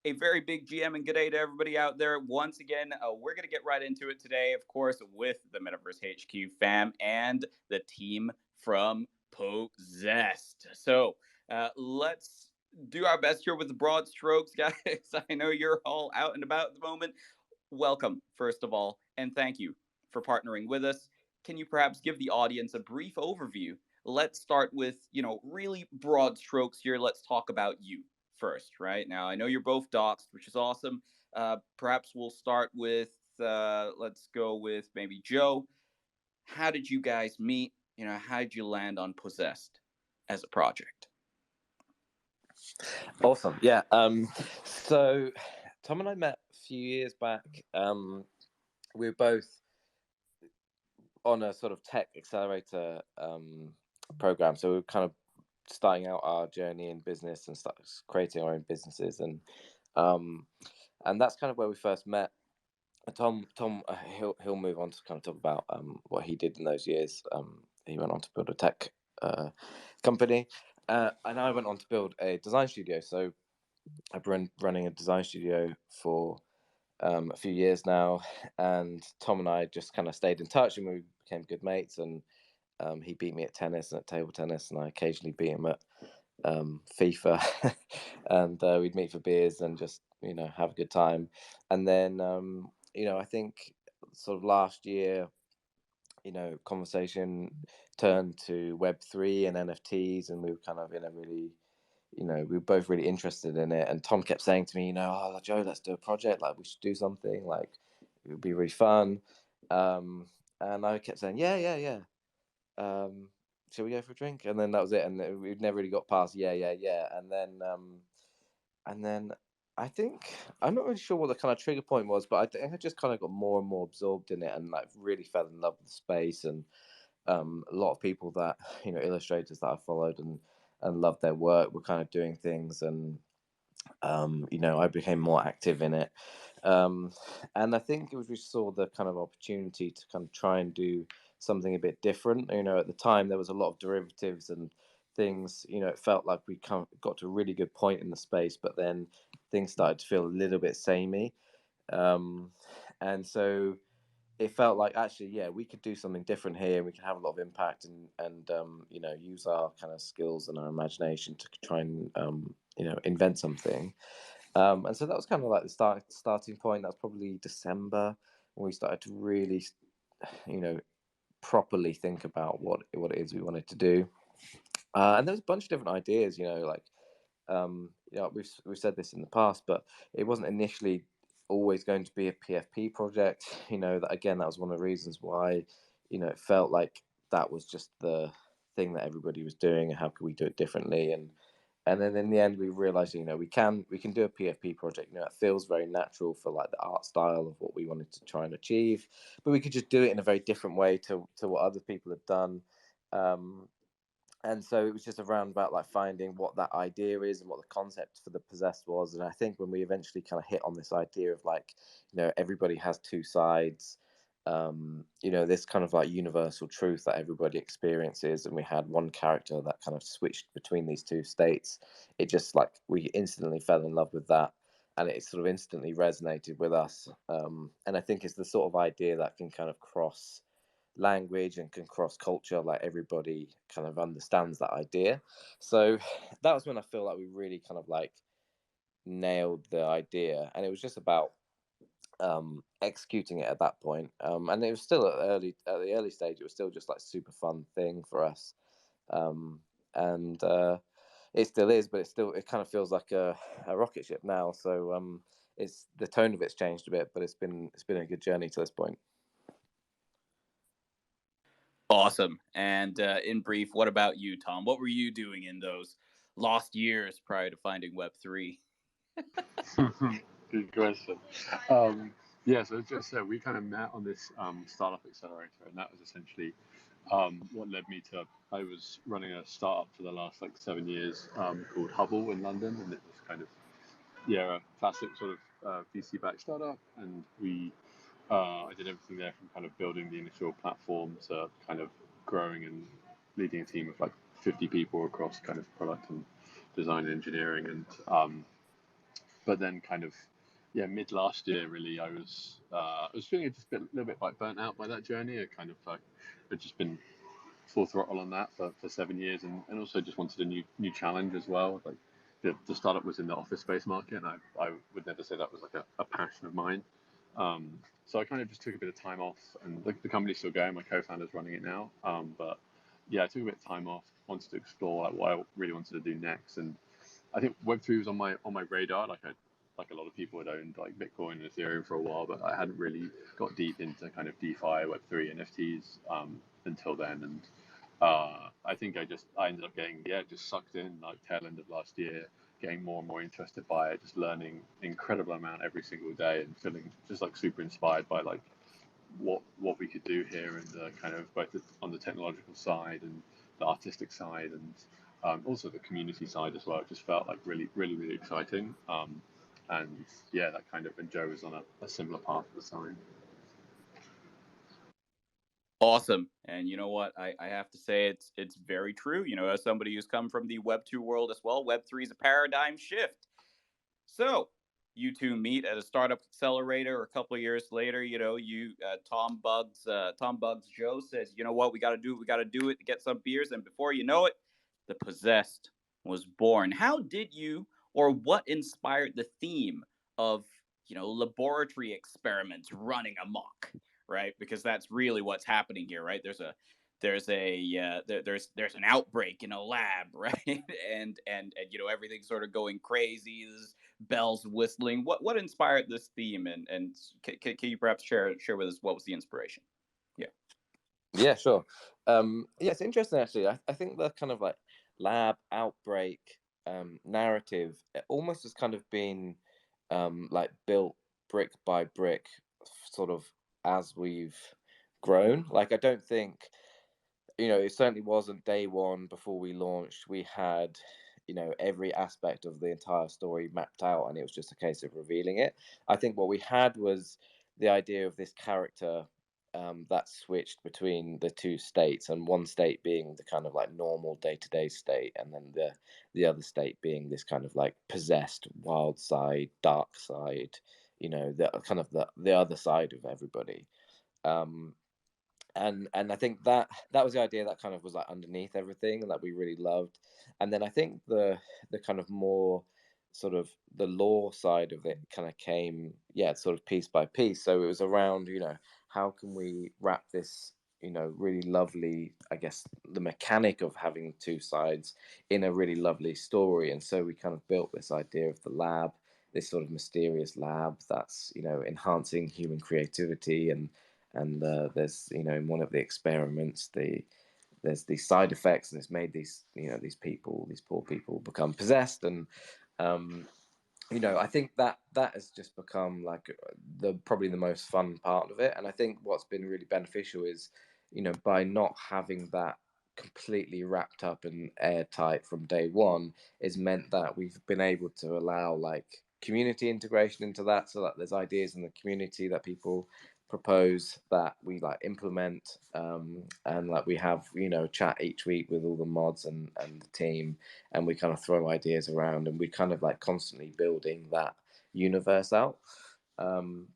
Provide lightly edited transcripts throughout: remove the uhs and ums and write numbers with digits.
A very big GM and good day to everybody out there. Once again, we're going to get right into it today, of course, with the Metaverse HQ fam and the team from Possessed. So let's do our best here with the broad strokes, guys. I know you're all out and about at the moment. Welcome, first of all, and thank you for partnering with us. Can you perhaps give the audience a brief overview? Let's start with, really broad strokes here. Let's talk about you first, right? Now, I know you're both doxxed, which is awesome. Perhaps we'll start with, let's go with maybe Joe. How did you guys meet? How did you land on Possessed as a project? Awesome. Yeah. So Tom and I met a few years back. We were both on a sort of tech accelerator program. So we were kind of starting out our journey in business and start creating our own businesses, and that's kind of where we first met. Tom, he'll move on to kind of talk about what he did in those years. He went on to build a tech company, and I went on to build a design studio. So I've been running a design studio for a few years now, and Tom and I just kind of stayed in touch, and we became good mates. And he beat me at tennis and at table tennis, and I occasionally beat him at FIFA, and we'd meet for beers and just have a good time. And then I think sort of last year, conversation turned to Web3 and NFTs, and we were kind of in a really, we were both really interested in it. And Tom kept saying to me, oh, Joe, let's do a project. Like, we should do something. Like, it would be really fun. And I kept saying, yeah. Shall we go for a drink? And then that was it. And we'd never really got past yeah. And then I think I'm not really sure what the kind of trigger point was, but I think I just kind of got more and more absorbed in it, and like really fell in love with the space. And a lot of people that illustrators that I followed and loved their work were kind of doing things, and I became more active in it. And I think it was we saw the kind of opportunity to kind of try and do something a bit different. At the time there was a lot of derivatives and things. It felt like we got to a really good point in the space, but then things started to feel a little bit samey. And so it felt like actually, yeah, we could do something different here. We can have a lot of impact and use our kind of skills and our imagination to try and invent something. And so that was kind of like the starting point. That was probably December when we started to really, properly think about what it is we wanted to do. And there was a bunch of different ideas, we've said this in the past, but it wasn't initially always going to be a PFP project. That was one of the reasons why, it felt like that was just the thing that everybody was doing, and how could we do it differently? And then in the end, we realized, we can do a PFP project. It feels very natural for like the art style of what we wanted to try and achieve, but we could just do it in a very different way to what other people had done. And so it was just around about like finding what that idea is and what the concept for the Possessed was. And I think when we eventually kind of hit on this idea of like, everybody has two sides, this kind of like universal truth that everybody experiences, and we had one character that kind of switched between these two states. It just like we instantly fell in love with that, and it sort of instantly resonated with us. And I think it's the sort of idea that can kind of cross language and can cross culture. Like, everybody kind of understands that idea. So that was when I feel like we really kind of like nailed the idea, and it was just about executing it at that point. And it was still at the early stage. It was still just like super fun thing for us. And it still is, but it kind of feels like a rocket ship now. So it's the tone of it's changed a bit, but it's been a good journey to this point. Awesome. And in brief, what about you, Tom? What were you doing in those lost years prior to finding Web3? Good question. So as just said, we kind of met on this startup accelerator, and that was essentially what led me to. I was running a startup for the last like 7 years called Hubble in London, and it was kind of a classic sort of VC-backed startup, and I did everything there from kind of building the initial platform to kind of growing and leading a team of like 50 people across kind of product and design and engineering. And But then kind of, yeah, mid last year, really, I was feeling just a little bit like burnt out by that journey. I kind of like had just been full throttle on that for 7 years, and also just wanted a new challenge as well. Like the startup was in the office space market, and I would never say that was like a passion of mine. So I kind of just took a bit of time off, and the company's still going. My co-founder's running it now, but yeah, I took a bit of time off. Wanted to explore like what I really wanted to do next, and I think Web3 was on my radar. Like a lot of people had owned like Bitcoin and Ethereum for a while, but I hadn't really got deep into kind of DeFi, Web3, NFTs until then. And I think I ended up getting just sucked in like tail end of last year, getting more and more interested by it, just learning incredible amount every single day, and feeling just like super inspired by like what we could do here, and kind of both on the technological side and the artistic side, and also the community side as well. It just felt like really, really, really exciting. And yeah, that kind of, and Joe was on a similar path at the time. Awesome. And you know what? I have to say it's very true. You know, as somebody who's come from the Web2 world as well, Web3 is a paradigm shift. So you two meet at a startup accelerator. A couple of years later, you know, Tom Bugs Joe says, you know what, we got to do it to get some beers. And before you know it, the Possessed was born. How did you, or what inspired the theme of, you know, laboratory experiments running amok, right? Because that's really what's happening here, right? There's an outbreak in a lab, right? And you know, everything's sort of going crazy. There's bells whistling. What inspired this theme, and can you perhaps share with us what was the inspiration? Yeah, sure. Yeah, it's interesting actually. I think the kind of like lab outbreak narrative, it almost has kind of been like built brick by brick, sort of as we've grown. Like I don't think, you know, it certainly wasn't day one before we launched. We had, you know, every aspect of the entire story mapped out, and it was just a case of revealing it. I think what we had was the idea of this character that switched between the two states, and one state being the kind of like normal day-to-day state, and then the other state being this kind of like possessed wild side, dark side, you know, the kind of the other side of everybody. um and I think that was the idea that kind of was like underneath everything, and that we really loved. And then I think the kind of more sort of the lore side of it kind of came, yeah, sort of piece by piece. So it was around, you know, how can we wrap this, you know, really lovely, I guess, the mechanic of having two sides in a really lovely story. And so we kind of built this idea of the lab, this sort of mysterious lab that's, you know, enhancing human creativity. And there's, you know, in one of the experiments, there's these side effects, and it's made these, you know, these poor people become possessed. And um you know, I think that has just become like the probably the most fun part of it. And I think what's been really beneficial is, you know, by not having that completely wrapped up and airtight from day one, is meant that we've been able to allow like community integration into that, so that there's ideas in the community that people propose that we like implement, and like we have, you know, chat each week with all the mods and the team, and we kind of throw ideas around, and we kind of like constantly building that universe out. um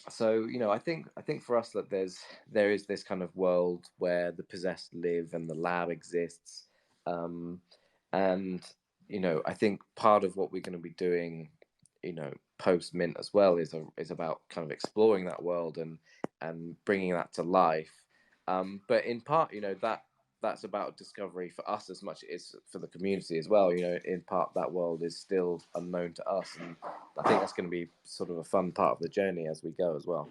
so, you know, I think for us that there is this kind of world where the possessed live and the lab exists. um and, you know, I think part of what we're going to be doing, you know, post mint as well, is about kind of exploring that world and bringing that to life. But in part, you know, that's about discovery for us as much as for the community as well. You know, in part, that world is still unknown to us, and I think that's going to be sort of a fun part of the journey as we go as well.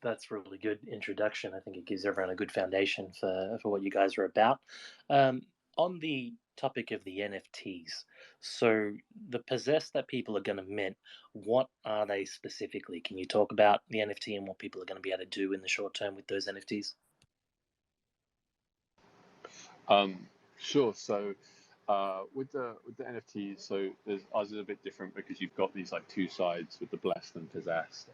That's really good introduction. I think it gives everyone a good foundation for what you guys are about. On the topic of the NFTs, so the possessed that people are going to mint, what are they specifically? Can you talk about the NFT and what people are going to be able to do in the short term with those NFTs? Sure. So with the NFTs, so ours is a bit different because you've got these like two sides with the blessed and possessed.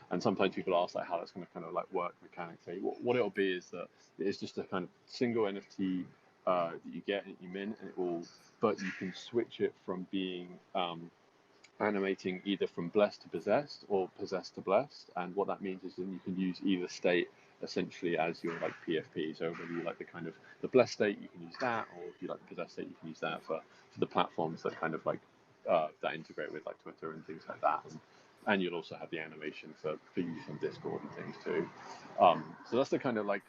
And sometimes people ask like how that's going to kind of like work mechanically. What it'll be is that it's just a kind of single NFT that you get and you mint, and it will. But you can switch it from being animating either from blessed to possessed or possessed to blessed, and what that means is then you can use either state essentially as your like PFP. So whether you like the kind of the blessed state, you can use that, or if you like the possessed state, you can use that for the platforms that kind of like that integrate with like Twitter and things like that. And you'll also have the animation for use on Discord and things too. So that's the kind of like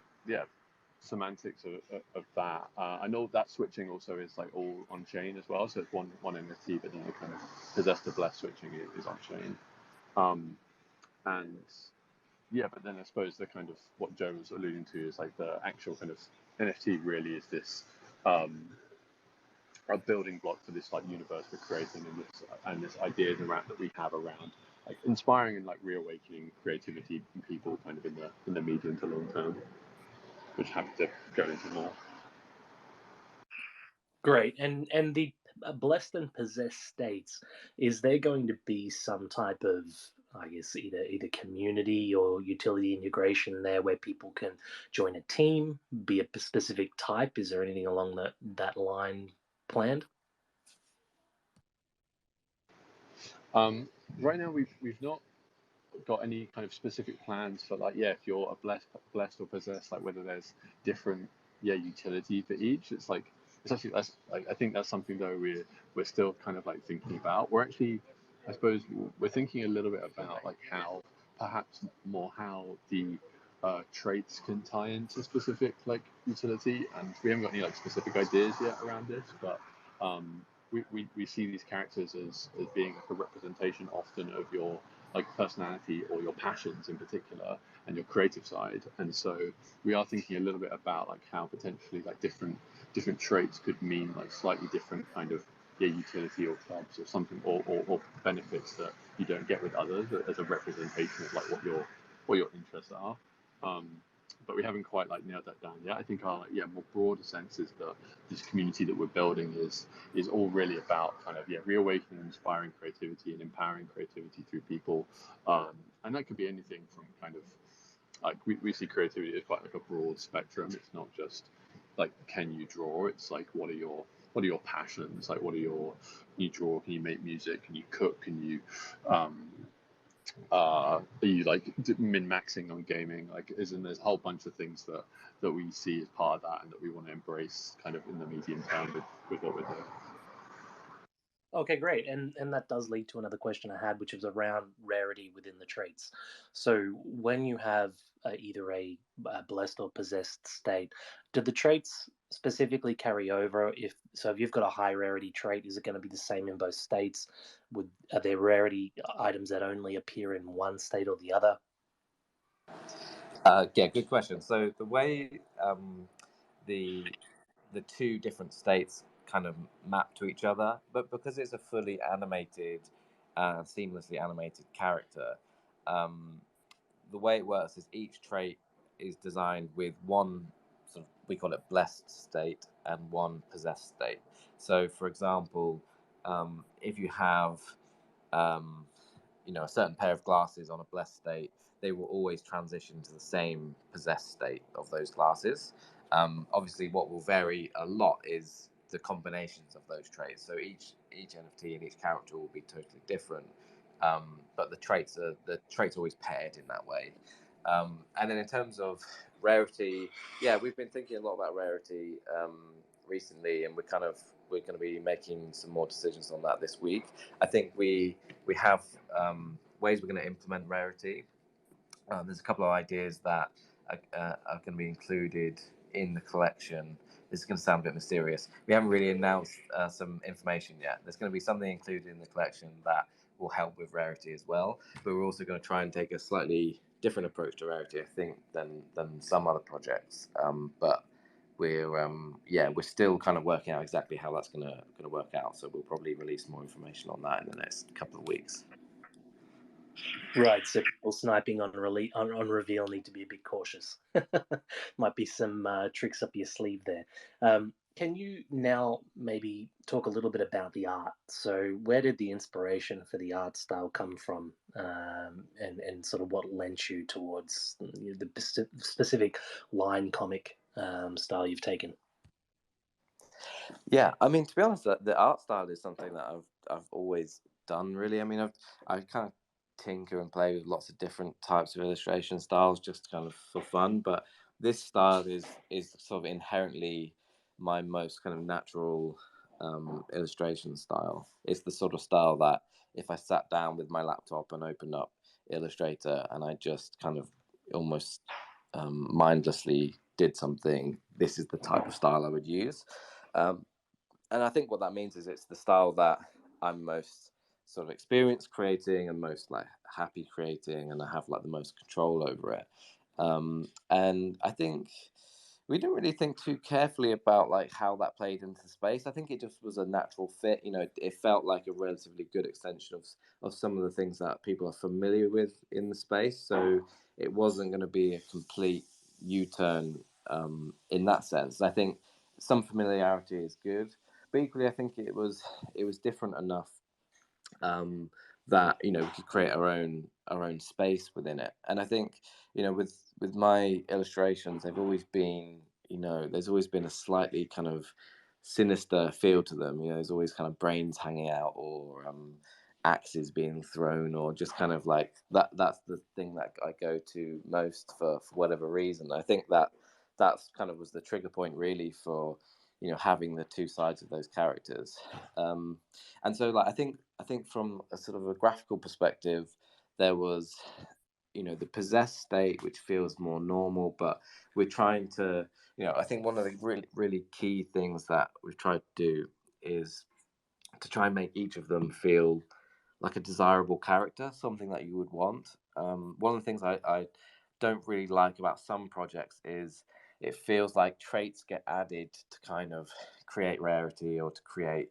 semantics of that. I know that switching also is like all on chain as well, so it's one NFT, but then the kind of possessed to blessed switching is on chain. And yeah, but then I suppose the kind of what Joe was alluding to is like the actual kind of NFT really is this a building block for this like universe we're creating, and this ideas around that we have around like inspiring and like reawakening creativity in people kind of in the medium to long term, which have to go into more. Great. And the blessed and possessed states, is there going to be some type of, I guess, either community or utility integration there where people can join a team, be a specific type? Is there anything along that line planned? Right now we've not got any kind of specific plans for like if you're a blessed or possessed, like whether there's different utility for each. It's like it's actually that's like I think that's something though we're still kind of like thinking about. We're actually I suppose we're thinking a little bit about like how perhaps more how the traits can tie into specific like utility, and we haven't got any like specific ideas yet around this, but we see these characters as being like a representation often of your like personality or your passions in particular and your creative side. And so we are thinking a little bit about like how potentially like different traits could mean like slightly different kind of utility or clubs or something, or benefits that you don't get with others as a representation of like what your interests are. But we haven't quite like nailed that down yet. I think our more broader sense is that this community that we're building is all really about kind of reawakening, inspiring creativity and empowering creativity through people, and that could be anything from kind of like we see creativity as quite like a broad spectrum. It's not just like can you draw, it's like what are your passions, like can you draw, can you make music, can you cook, can you are you like min-maxing on gaming, like isn't there's a whole bunch of things that we see as part of that and that we want to embrace kind of in the medium term with what we're doing. Okay, great. And that does lead to another question I had, which was around rarity within the traits. So when you have either a blessed or possessed state, do the traits specifically carry over? If you've got a high rarity trait, is it going to be the same in both states? Are there rarity items that only appear in one state or the other? Good question. So the way the two different states kind of map to each other, but because it's a fully animated, seamlessly animated character, the way it works is each trait is designed with one sort of, we call it blessed state, and one possessed state. So, for example, if you have a certain pair of glasses on a blessed state, they will always transition to the same possessed state of those glasses. Obviously, what will vary a lot is the combinations of those traits. So each NFT and each character will be totally different, but the traits are always paired in that way. And then in terms of rarity, we've been thinking a lot about rarity recently, and we're going to be making some more decisions on that this week. I think we have ways we're going to implement rarity. There's a couple of ideas that are going to be included in the collection. This is going to sound a bit mysterious. We haven't really announced some information yet. There's going to be something included in the collection that will help with rarity as well. But we're also going to try and take a slightly different approach to rarity, I think, than some other projects. But we're still kind of working out exactly how that's going to work out. So we'll probably release more information on that in the next couple of weeks. Right, so people sniping on reveal need to be a bit cautious. Might be some tricks up your sleeve there. Can you now maybe talk a little bit about the art? So where did the inspiration for the art style come from, and sort of what lent you towards the specific line comic style you've taken? Yeah, I mean, to be honest, the art style is something that I've always done. Really, I mean, I kind of tinker and play with lots of different types of illustration styles, just kind of for fun. But this style is sort of inherently my most kind of natural illustration style. It's the sort of style that if I sat down with my laptop and opened up Illustrator and I just kind of almost mindlessly did something, this is the type of style I would use. Um, and I think what that means is it's the style that I'm most sort of experienced creating and most like happy creating, and I have like the most control over it. And I think we didn't really think too carefully about like how that played into space. I think it just was a natural fit. You know, it felt like a relatively good extension of some of the things that people are familiar with in the space. So it wasn't going to be a complete U-turn in that sense. I think some familiarity is good, but equally, I think it was different enough that we could create our own space within it. And I think with my illustrations, they've always been there's always been a slightly kind of sinister feel to them. There's always kind of brains hanging out, or axes being thrown, or just kind of like that. That's the thing that I go to most for whatever reason. I think that's kind of was the trigger point really for having the two sides of those characters. And so like I think from a sort of a graphical perspective, there was the possessed state, which feels more normal, but we're trying to I think one of the really really key things that we've tried to do is to try and make each of them feel like a desirable character, something that you would want. One of the things I don't really like about some projects is it feels like traits get added to kind of create rarity or to create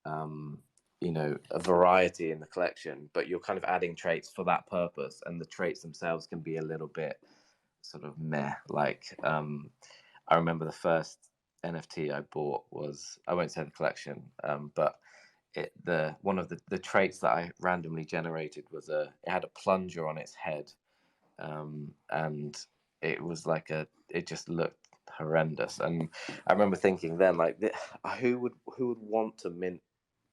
a variety in the collection, but you're kind of adding traits for that purpose, and the traits themselves can be a little bit sort of meh. Like I remember the first NFT I bought was, I won't say the collection, but one of the traits that I randomly generated was it had a plunger on its head, and it was like it just looked horrendous. And I remember thinking then, like, who would want to mint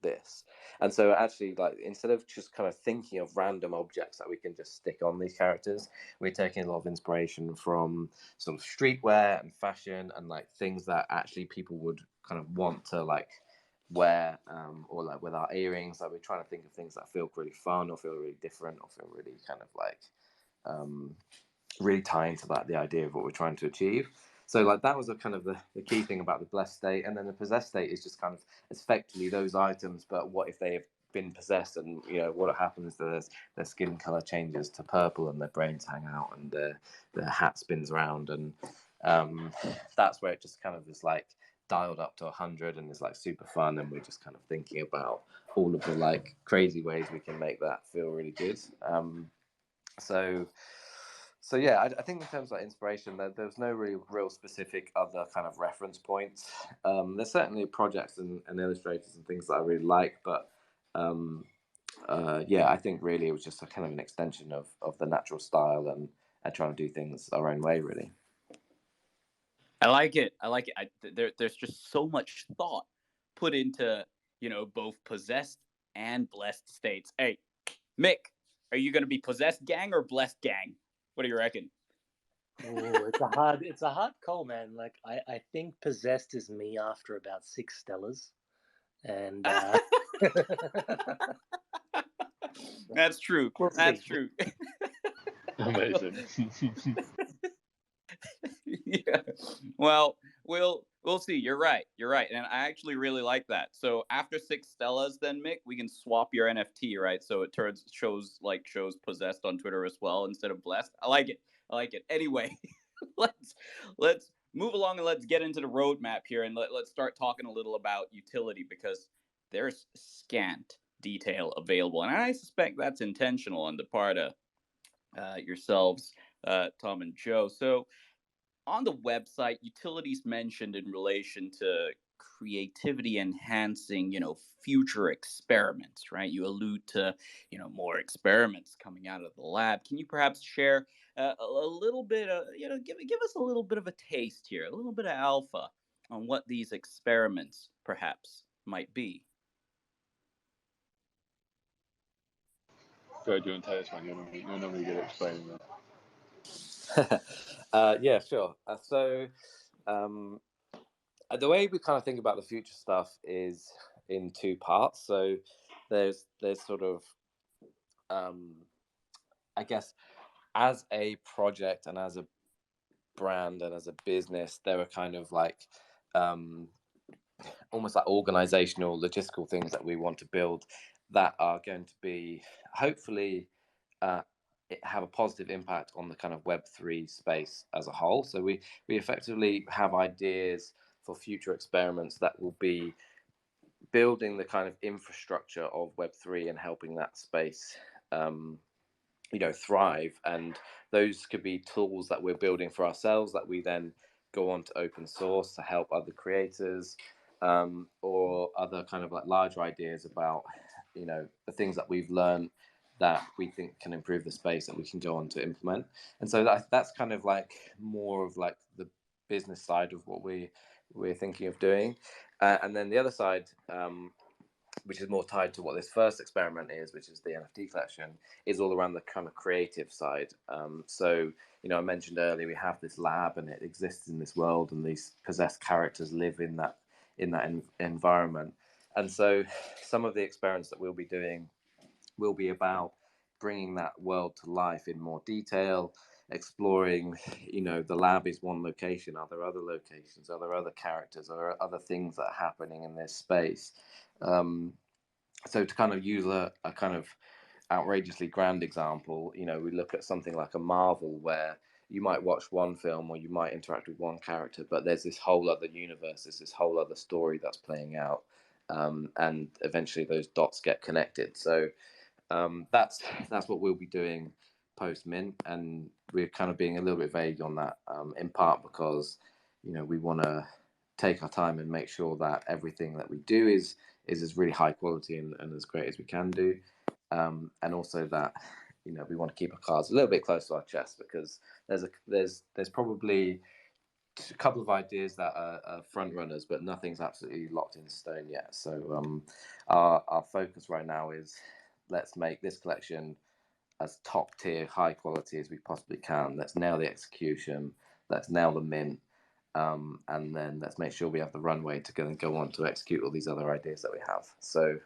this? And so actually, like, instead of just kind of thinking of random objects that we can just stick on these characters, we're taking a lot of inspiration from sort of streetwear and fashion and like things that actually people would kind of want to like wear, or like with our earrings. Like, we're trying to think of things that feel really fun or feel really different or feel really kind of like really tie into that the idea of what we're trying to achieve. So like that was a kind of the key thing about the blessed state. And then the possessed state is just kind of effectively those items, but what if they have been possessed, and what happens is their skin color changes to purple and their brains hang out and their hat spins around, and that's where it just kind of is like dialed up to 100 and is like super fun, and we're just kind of thinking about all of the like crazy ways we can make that feel really good. So yeah, I think in terms of like inspiration, there's no real specific other kind of reference points. There's certainly projects and illustrators and things that I really like, but yeah, I think really it was just a kind of an extension of the natural style, and trying to do things our own way, really. I like it. I like it. There's just so much thought put into both possessed and blessed states. Hey, Mick, are you going to be possessed gang or blessed gang? What do you reckon? Ooh, it's a hard call, man. Like I think possessed is me after about 6 Stellas, and That's true. we'll That's see. true. Amazing. Yeah. Well, we'll see. You're right. You're right, and I actually really like that. So after 6 Stellas, then Mick, we can swap your NFT, right? So it shows possessed on Twitter as well instead of blessed. I like it. I like it. Anyway, let's move along and let's get into the roadmap here, and let's start talking a little about utility, because there's scant detail available, and I suspect that's intentional on the part of yourselves, Tom and Joe. So on the website, utilities mentioned in relation to creativity enhancing, future experiments, right? You allude to, more experiments coming out of the lab. Can you perhaps share a little bit, give us a little bit of a taste here, a little bit of alpha on what these experiments perhaps might be? Go, do you want to tell this one? You're normally good at explaining that. Yeah, sure. The way we kind of think about the future stuff is in two parts. So there's sort of, I guess, as a project and as a brand and as a business, there are kind of like almost like organizational, logistical things that we want to build that are going to be hopefully have a positive impact on the kind of Web3 space as a whole. So we effectively have ideas for future experiments that will be building the kind of infrastructure of Web3 and helping that space thrive. And those could be tools that we're building for ourselves that we then go on to open source to help other creators, or other kind of like larger ideas about the things that we've learned that we think can improve the space that we can go on to implement. And so that's kind of like more of like the business side of what we're thinking of doing, and then the other side, which is more tied to what this first experiment is, which is the NFT collection, is all around the kind of creative side. So, I mentioned earlier we have this lab and it exists in this world, and these possessed characters live in that environment. And so, some of the experiments that we'll be doing will be about bringing that world to life in more detail, exploring, the lab is one location. Are there other locations? Are there other characters? Are there other things that are happening in this space? So to kind of use a kind of outrageously grand example, we look at something like a Marvel where you might watch one film or you might interact with one character, but there's this whole other universe, there's this whole other story that's playing out, and eventually those dots get connected. So that's what we'll be doing post mint, and we're kind of being a little bit vague on that, in part because we want to take our time and make sure that everything that we do is as really high quality and as great as we can do, and also that we want to keep our cards a little bit close to our chest, because there's probably a couple of ideas that are front runners, but nothing's absolutely locked in stone yet. So our focus right now is, let's make this collection as top tier, high quality as we possibly can. Let's nail the execution. Let's nail the mint. And then let's make sure we have the runway to go on to execute all these other ideas that we have. So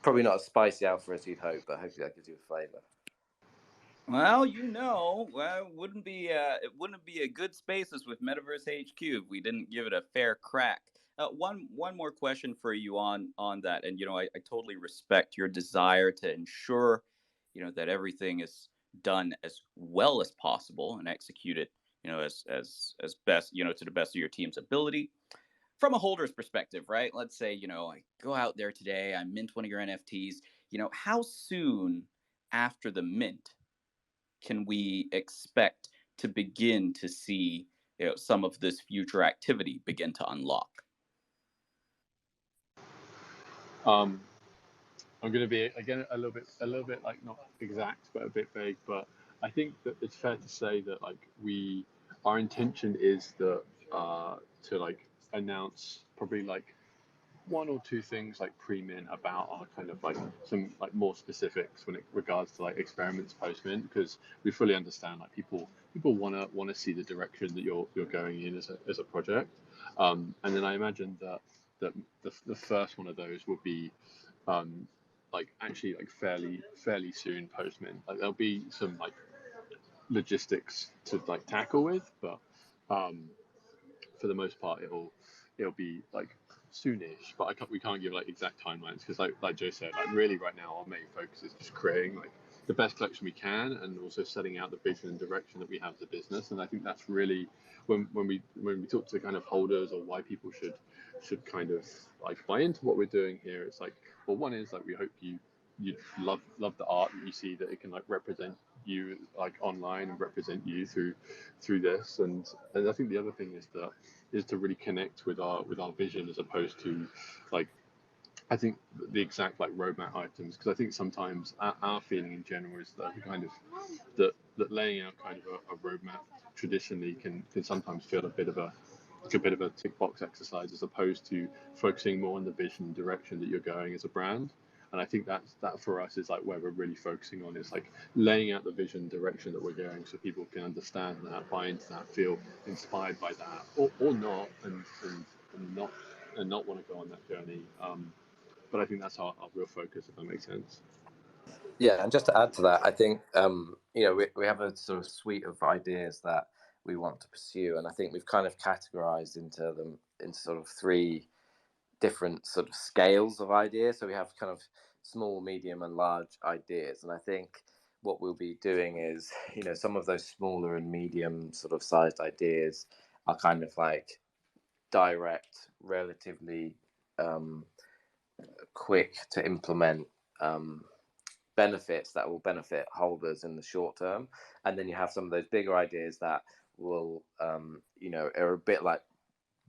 probably not as spicy alpha as you'd hope, but hopefully that gives you a flavor. Well, it wouldn't be a good spaces with Metaverse HQ if we didn't give it a fair crack. One more question for you on that, and I totally respect your desire to ensure, that everything is done as well as possible and executed, as best, to the best of your team's ability. From a holder's perspective, right? Let's say, I go out there today, I mint one of your NFTs. How soon after the mint can we expect to begin to see some of this future activity begin to unlock? I'm going to be again a little bit like not exact but a bit vague, but I think that it's fair to say that like our intention is that to like announce probably like one or two things like pre-mint about our kind of like some like more specifics when it regards to like experiments post-mint, because we fully understand like people want to see the direction that you're going in as a project, and then I imagine that the first one of those will be like actually like fairly soon post-mint. Like there'll be some like logistics to like tackle with, but for the most part it'll be like soonish, but we can't give like exact timelines, because like Joe said, like really right now our main focus is just creating like the best collection we can, and also setting out the vision and direction that we have as a business. And I think that's really when we talk to kind of holders, or why people should kind of like buy into what we're doing here, it's like, well, one is like we hope you love the art that you see, that it can like represent you like online and represent you through this. And I think the other thing is to really connect with our vision, as opposed to like I think the exact like roadmap items, because I think sometimes our feeling in general is that kind of that laying out kind of a roadmap traditionally can sometimes feel a bit of a like a bit of a tick box exercise as opposed to focusing more on the vision and direction that you're going as a brand. And I think that for us is like where we're really focusing on. It's like laying out the vision direction that we're going so people can understand that, buy into that, feel inspired by that, or not, and not want to go on that journey. But I think that's our real focus, if that makes sense. Yeah, and just to add to that, I think we have a sort of suite of ideas that we want to pursue, and I think we've kind of categorized into them into sort of three different sort of scales of ideas. So we have kind of small, medium, and large ideas, and I think what we'll be doing is, some of those smaller and medium sort of sized ideas are kind of like direct, relatively quick to implement benefits that will benefit holders in the short term. And then you have some of those bigger ideas that will, are a bit like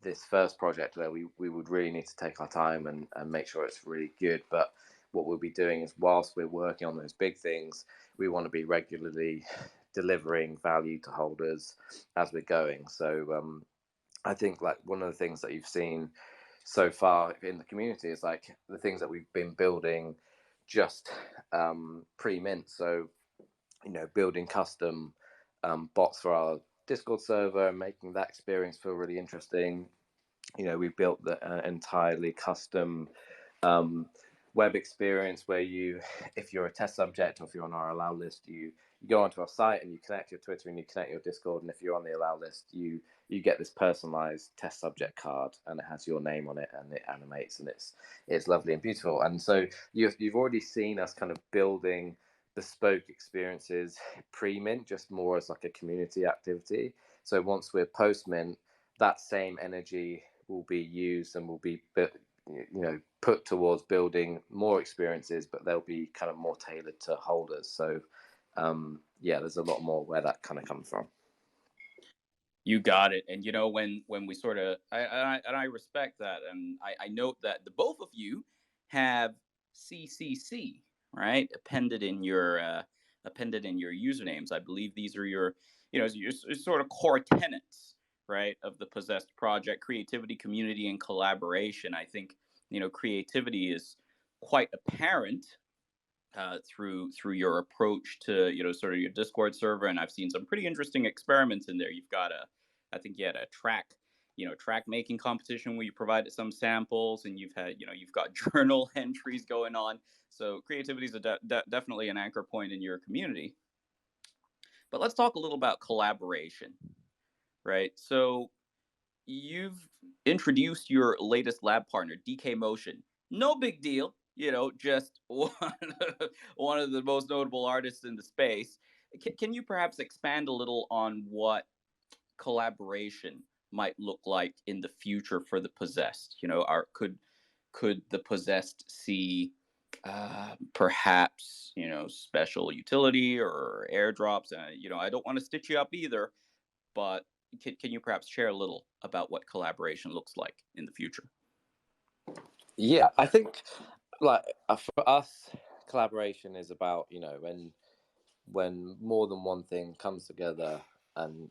this first project where we would really need to take our time and make sure it's really good. But what we'll be doing is, whilst we're working on those big things, we want to be regularly delivering value to holders as we're going. So I think like one of the things that you've seen so far in the community is like the things that we've been building just pre-mint. So, building custom bots for our Discord server and making that experience feel really interesting. We built the entirely custom web experience where if you're a test subject or if you're on our allow list, you go onto our site and you connect your Twitter and you connect your Discord, and if you're on the allow list, you get this personalized test subject card, and it has your name on it, and it animates, and it's lovely and beautiful. And so you've already seen us kind of building bespoke experiences pre-mint, just more as like a community activity. So once we're post-mint, that same energy will be used and will be put towards building more experiences, but they'll be kind of more tailored to holders. So there's a lot more where that kind of comes from. You got it. And when we sort of, I respect that, and I note that the both of you have CCC, right, appended in your usernames. I believe these are your sort of core tenets, right, of the Possessed project: creativity, community, and collaboration. I think creativity is quite apparent through your approach to sort of your Discord server, and I've seen some pretty interesting experiments in there. You've got I think you had a track making competition where you provided some samples, and you've got journal entries going on. So creativity is definitely an anchor point in your community. But let's talk a little about collaboration, right? So you've introduced your latest lab partner, DK Motion. No big deal, just one of the most notable artists in the space. Can you perhaps expand a little on what collaboration might look like in the future for the Possessed? Could the Possessed see perhaps special utility or airdrops? I don't want to stitch you up either, but can you perhaps share a little about what collaboration looks like in the future? Yeah, I think like for us, collaboration is about when more than one thing comes together and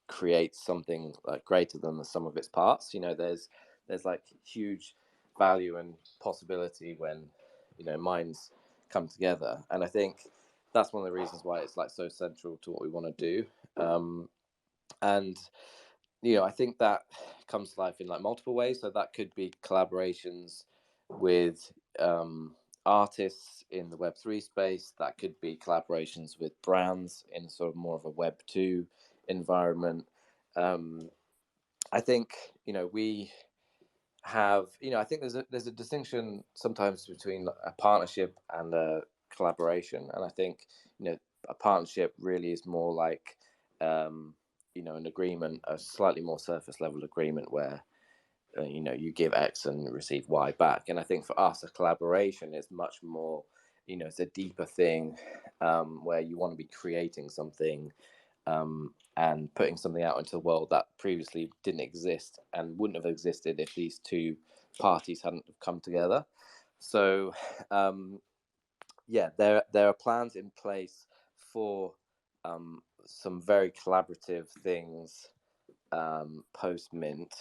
creates something like greater than the sum of its parts. There's like huge value and possibility when minds come together, and I think that's one of the reasons why it's like so central to what we want to do. And I think that comes to life in like multiple ways. So that could be collaborations with artists in the Web3 space. That could be collaborations with brands in sort of more of a Web2 environment. I think we have I think there's a distinction sometimes between a partnership and a collaboration, and I think a partnership really is more like an agreement, a slightly more surface level agreement where you give X and receive Y back. And I think for us, a collaboration is much more, it's a deeper thing where you want to be creating something and putting something out into the world that previously didn't exist and wouldn't have existed if these two parties hadn't come together. So there are plans in place for some very collaborative things post mint.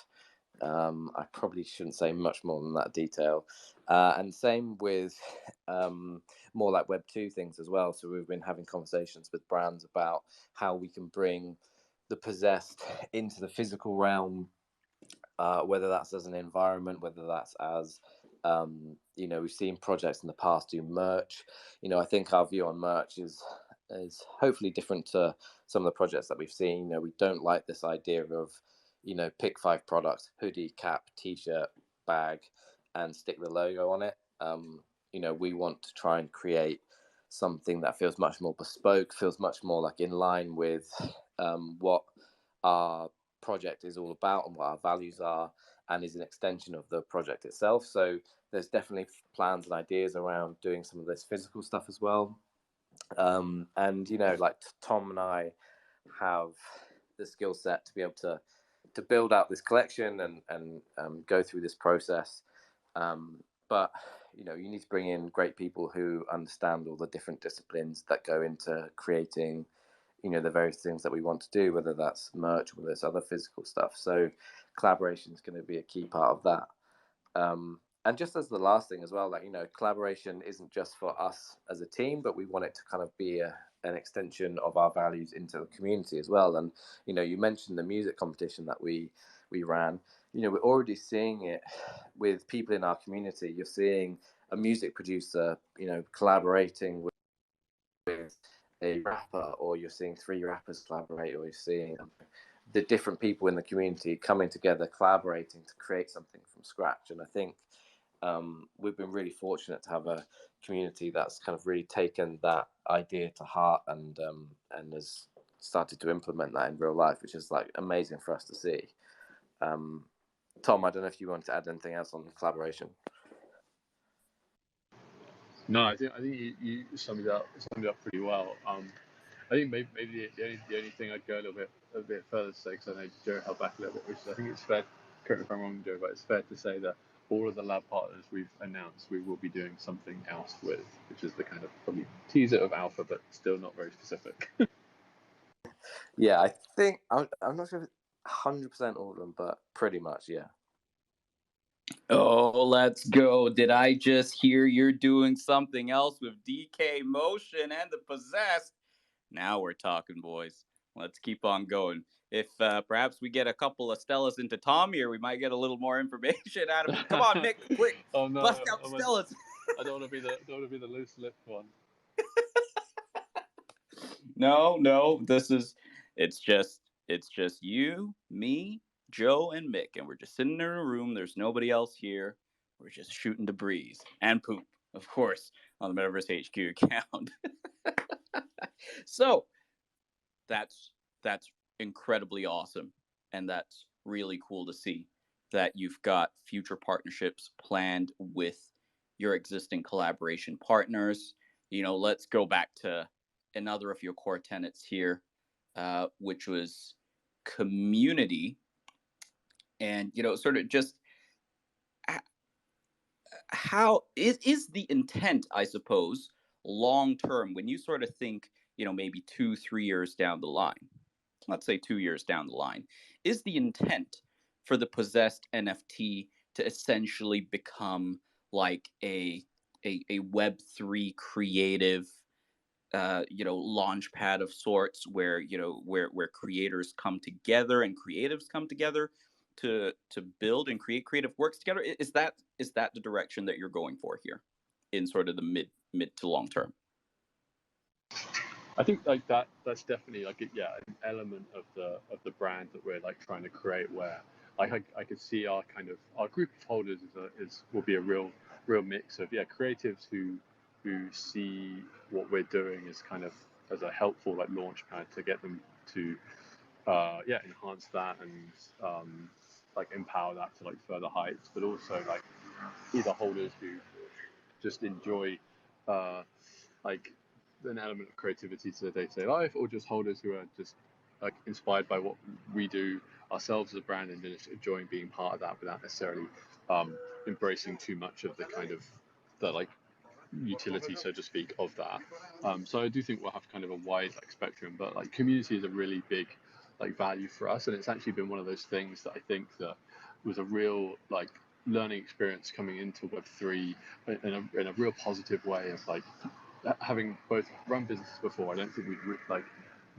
I probably shouldn't say much more than that detail. And same with more like Web 2 things as well. So we've been having conversations with brands about how we can bring the possessed into the physical realm, whether that's as an environment, whether that's as we've seen projects in the past do merch. I think our view on merch is hopefully different to some of the projects that we've seen. We don't like this idea of pick 5 products: hoodie, cap, t-shirt, bag, and stick the logo on it. We want to try and create something that feels much more bespoke, feels much more like in line with what our project is all about and what our values are, and is an extension of the project itself. So there's definitely plans and ideas around doing some of this physical stuff as well. And like Tom and I have the skill set to be able to build out this collection and go through this process. But you need to bring in great people who understand all the different disciplines that go into creating the various things that we want to do, whether that's merch, whether it's other physical stuff. So collaboration is going to be a key part of that. And just as the last thing as well, like, collaboration isn't just for us as a team, but we want it to kind of be an extension of our values into the community as well. And, you mentioned the music competition that we ran. We're already seeing it with people in our community. You're seeing a music producer, collaborating with a rapper, or you're seeing 3 rappers collaborate, or you're seeing the different people in the community coming together, collaborating to create something from scratch. And I think we've been really fortunate to have a community that's kind of really taken that idea to heart and has started to implement that in real life, which is like amazing for us to see. Tom, I don't know if you want to add anything else on collaboration. No, I think you summed it up pretty well. I think maybe the only thing I'd go a bit further to say, because I know Joe held back a little bit, which is, I think it's fair. Correct me if I'm wrong, Joe, but it's fair to say that all of the lab partners we've announced we will be doing something else with, which is the kind of probably teaser of alpha, but still not very specific. Yeah, I think I'm not sure if it's 100% all of them, but pretty much, yeah. Oh, let's go. Did I just hear you're doing something else with DK Motion and the Possessed? Now we're talking, boys. Let's keep on going. If perhaps we get a couple of Stellas into Tom here, we might get a little more information out of him. Come on, Mick, quick. Oh no, Bust out Stellas. I don't want to be the loose lip one. No, it's just you, me, Joe, and Mick, and we're just sitting in a room. There's nobody else here. We're just shooting the breeze and poop, of course, on the Metaverse HQ account. So that's incredibly awesome, and that's really cool to see that you've got future partnerships planned with your existing collaboration partners. Let's go back to another of your core tenets here, which was community, and sort of just how is the intent, I suppose, long term, when you sort of think, maybe 2-3 years down the line. Let's say 2 years down the line, is the intent for the Possessed NFT to essentially become like a Web3 creative launch pad of sorts, where where creators come together and creatives come together to build and create creative works together? Is that the direction that you're going for here in sort of the mid to long term? I think like that's definitely like an element of the brand that we're like trying to create, where like I could see our group of holders will be a real mix of creatives who see what we're doing as kind of as a helpful like launch pad to get them to enhance that and like empower that to like further heights, but also like either holders who just enjoy like an element of creativity to their day-to-day life, or just holders who are just like inspired by what we do ourselves as a brand and just enjoying being part of that without necessarily embracing too much of the kind of the like utility, so to speak, of that. So I do think we'll have kind of a wide like spectrum, but like community is a really big like value for us, and it's actually been one of those things that I think that was a real like learning experience coming into Web3 in a real positive way of like having both run businesses before. I don't think we'd like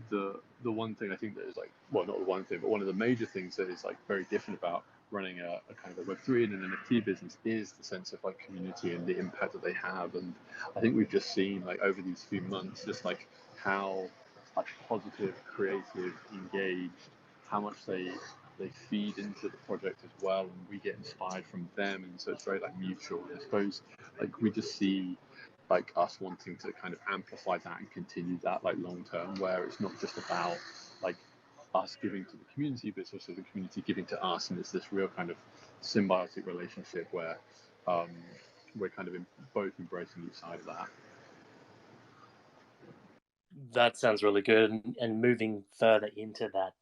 the one thing I think that is like, well, not the one thing, but one of the major things that is like very different about running a kind of a Web3 and an NFT business is the sense of like community and the impact that they have. And I think we've just seen like over these few months just like how like positive, creative, engaged, how much they feed into the project as well, and we get inspired from them, and so it's very like mutual. And I suppose like we just see like us wanting to kind of amplify that and continue that like long term, where it's not just about like us giving to the community, but it's also the community giving to us, and it's this real kind of symbiotic relationship where we're kind of both embracing each side of that. That sounds really good. And moving further into that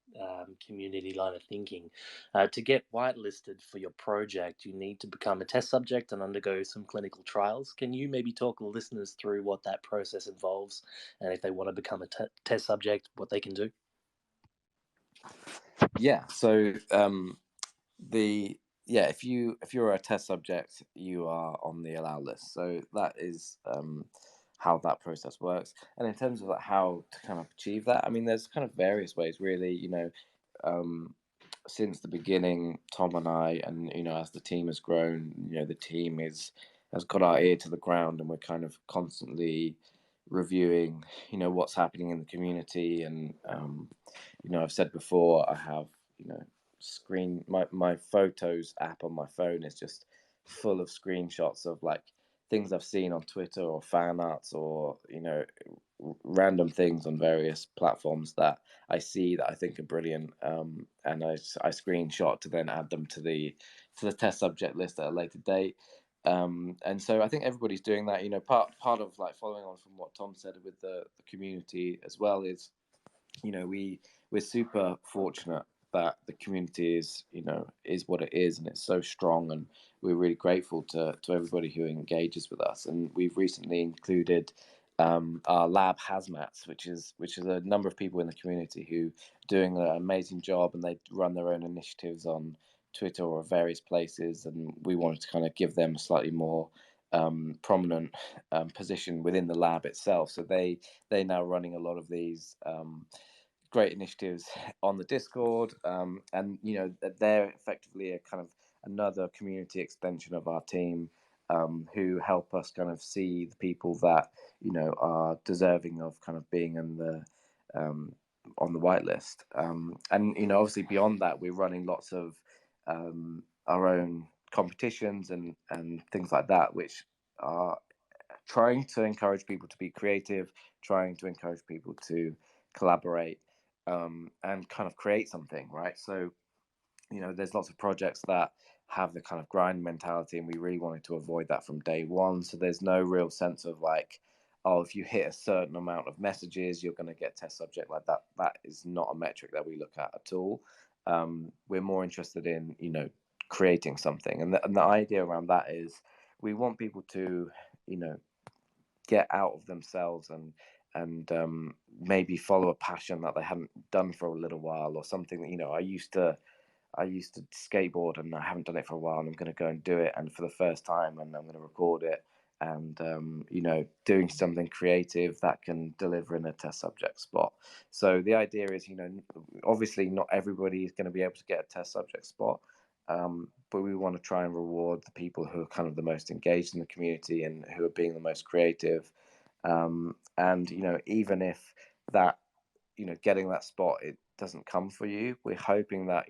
community line of thinking, to get whitelisted for your project, you need to become a test subject and undergo some clinical trials. Can you maybe talk listeners through what that process involves, and if they want to become a test subject, what they can do? Yeah. So if you're a test subject, you are on the allow list. So that is how that process works. And in terms of how to kind of achieve that, I mean, there's kind of various ways, really. Since the beginning, Tom and I, and as the team has grown, the team has got our ear to the ground, and we're kind of constantly reviewing, what's happening in the community. And I've said before, I have my photos app on my phone is just full of screenshots of like things I've seen on Twitter or fan arts or random things on various platforms that I see that I think are brilliant, and I screenshot to then add them to the test subject list at a later date. And so I think everybody's doing that. Part of like following on from what Tom said with the community as well is, we're super fortunate that the community is what it is, and it's so strong, and we're really grateful to everybody who engages with us. And we've recently included our lab hazmats, which is a number of people in the community who are doing an amazing job, and they run their own initiatives on Twitter or various places, and we wanted to kind of give them a slightly more prominent position within the lab itself. So they now running a lot of these great initiatives on the Discord, and they're effectively a kind of another community extension of our team, who help us kind of see the people that are deserving of kind of being in the on the whitelist. And obviously beyond that, we're running lots of our own competitions and things like that, which are trying to encourage people to be creative, trying to encourage people to collaborate, and kind of create something, right? So, there's lots of projects that have the kind of grind mentality, and we really wanted to avoid that from day one. So there's no real sense of like, oh, if you hit a certain amount of messages, you're going to get test subject like that. That is not a metric that we look at all. We're more interested in, creating something. And the idea around that is we want people to, get out of themselves and maybe follow a passion that they haven't done for a little while, or something that I used to skateboard and I haven't done it for a while, and I'm going to go and do it, and for the first time, and I'm going to record it, and doing something creative that can deliver in a test subject spot. So the idea is, obviously not everybody is going to be able to get a test subject spot, but we want to try and reward the people who are kind of the most engaged in the community and who are being the most creative. And even if that, getting that spot, it doesn't come for you, we're hoping that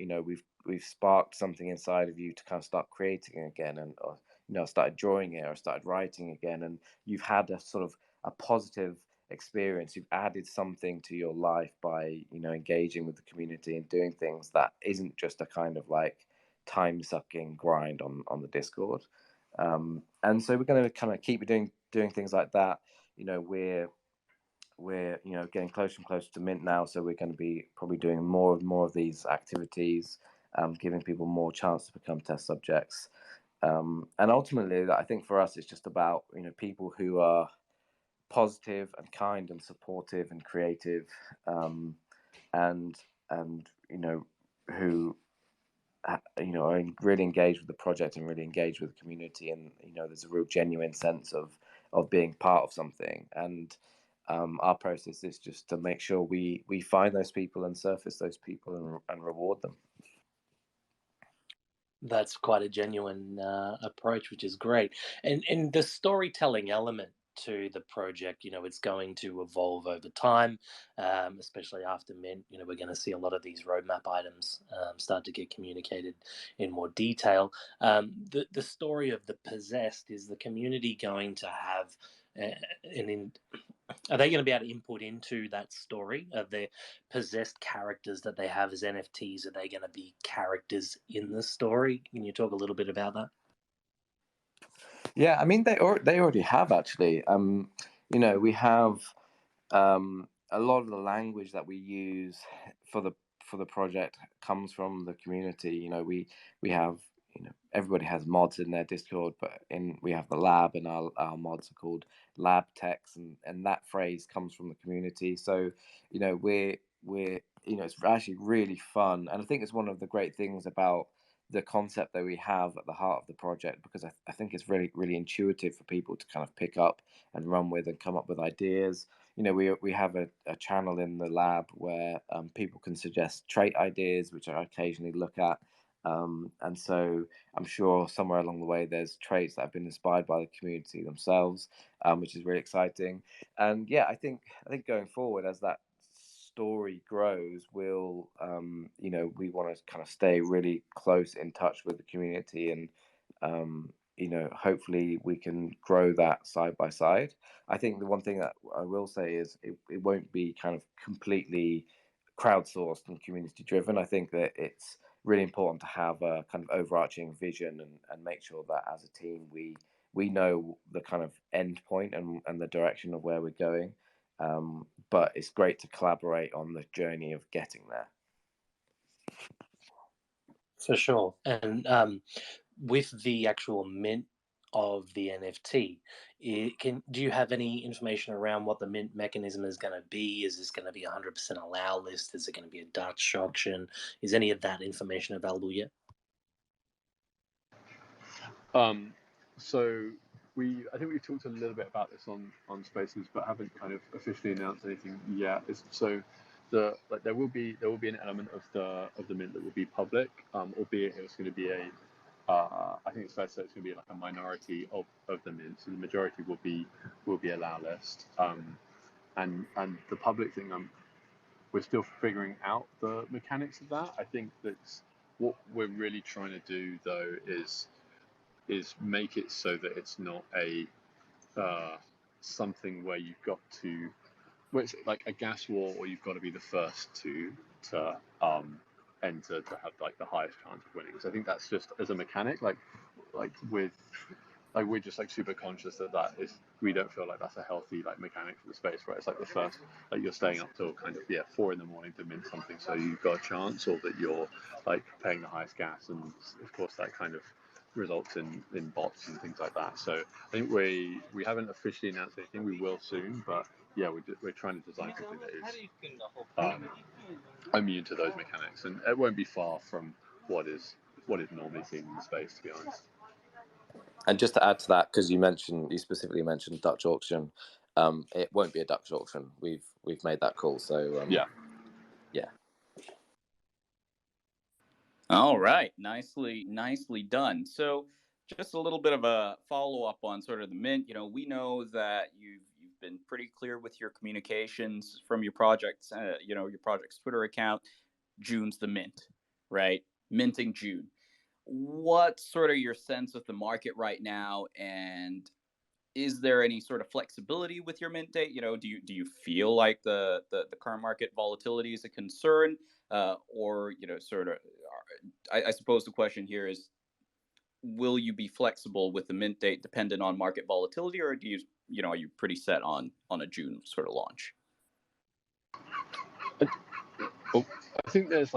we've sparked something inside of you to kind of start creating again, and started drawing it or started writing again, and you've had a sort of a positive experience. You've added something to your life by engaging with the community and doing things that isn't just a kind of like time sucking grind on the Discord. And so we're going to kind of keep doing things like that. We're getting closer and closer to mint now, so we're going to be probably doing more of these activities, giving people more chance to become test subjects. And ultimately, I think for us, it's just about people who are positive and kind and supportive and creative, and who are really engaged with the project and really engaged with the community, and there's a real genuine sense of being part of something. And our process is just to make sure we find those people and surface those people and reward them. That's quite a genuine approach, which is great. And the storytelling element to the project, it's going to evolve over time, especially after Mint. We're going to see a lot of these roadmap items start to get communicated in more detail. The story of the possessed, is the community going to have are they going to be able to input into that story? Are there possessed characters that they have as NFTs? Are they going to be characters in the story? Can you talk a little bit about that? Yeah, I mean, they already have, actually. We have a lot of the language that we use for the project comes from the community. We have everybody has mods in their Discord, but we have the lab, and our mods are called lab techs, and that phrase comes from the community. So we're it's actually really fun, and I think it's one of the great things about the concept that we have at the heart of the project, because I think it's really, really intuitive for people to kind of pick up and run with and come up with ideas. We have a channel in the lab where people can suggest trait ideas, which I occasionally look at. And so I'm sure somewhere along the way there's traits that have been inspired by the community themselves, which is really exciting. And yeah, I think going forward, as that story grows, we'll we want to kind of stay really close in touch with the community, and hopefully we can grow that side by side. I think the one thing that I will say is it won't be kind of completely crowdsourced and community driven. I think that it's really important to have a kind of overarching vision, and make sure that as a team we know the kind of end point and the direction of where we're going. But it's great to collaborate on the journey of getting there. For sure. And with the actual mint of the NFT, do you have any information around what the mint mechanism is going to be? Is this going to be 100% allow list? Is it going to be a Dutch auction? Is any of that information available yet? So I think we've talked a little bit about this on Spaces, but haven't kind of officially announced anything yet. There will be an element of the mint that will be public, albeit it's going to be I think it's fair to say it's going to be like a minority of the mint. So the majority will be allow list, and the public thing, we're still figuring out the mechanics of that. I think that's what we're really trying to do, though, is make it so that it's not a something where you've got to, where it's like a gas war, or you've got to be the first to enter to have like the highest chance of winning. So I think that's just as a mechanic, we're just like super conscious that is, we don't feel like that's a healthy like mechanic for the space, where it's like the first, like you're staying up till kind of 4 a.m. to mint something so you've got a chance, or that you're like paying the highest gas, and of course that kind of results in bots and things like that. So I think we haven't officially announced anything. We will soon, but we're trying to design something that is immune to those mechanics, and it won't be far from what is normally seen in the space, to be honest. And just to add to that, because you specifically mentioned Dutch auction, it won't be a Dutch auction. We've made that call. So yeah. All right, nicely done. So just a little bit of a follow up on sort of the mint. We know that you've been pretty clear with your communications from your projects. Your project's Twitter account. June's the mint, right? Minting June. What's sort of your sense of the market right now, and is there any sort of flexibility with your mint date? Do you feel like the current market volatility is a concern, or sort of? I suppose the question here is, will you be flexible with the mint date dependent on market volatility, or are you pretty set on a June sort of launch? I think there's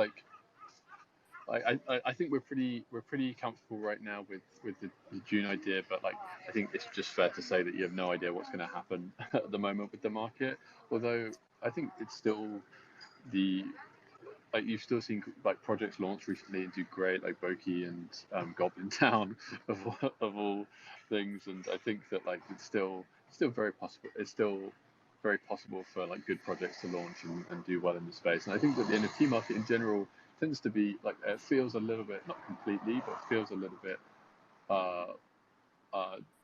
I think we're pretty comfortable right now with the June idea, but I think it's just fair to say that you have no idea what's going to happen at the moment with the market. Although I think it's still like you've still seen like projects launch recently and do great, like Boki and Goblin Town of all things, and I think that like it's still very possible. It's still very possible for like good projects to launch and do well in the space. And I think that the NFT market in general tends to be like, it feels a little bit, not completely, but it feels a little bit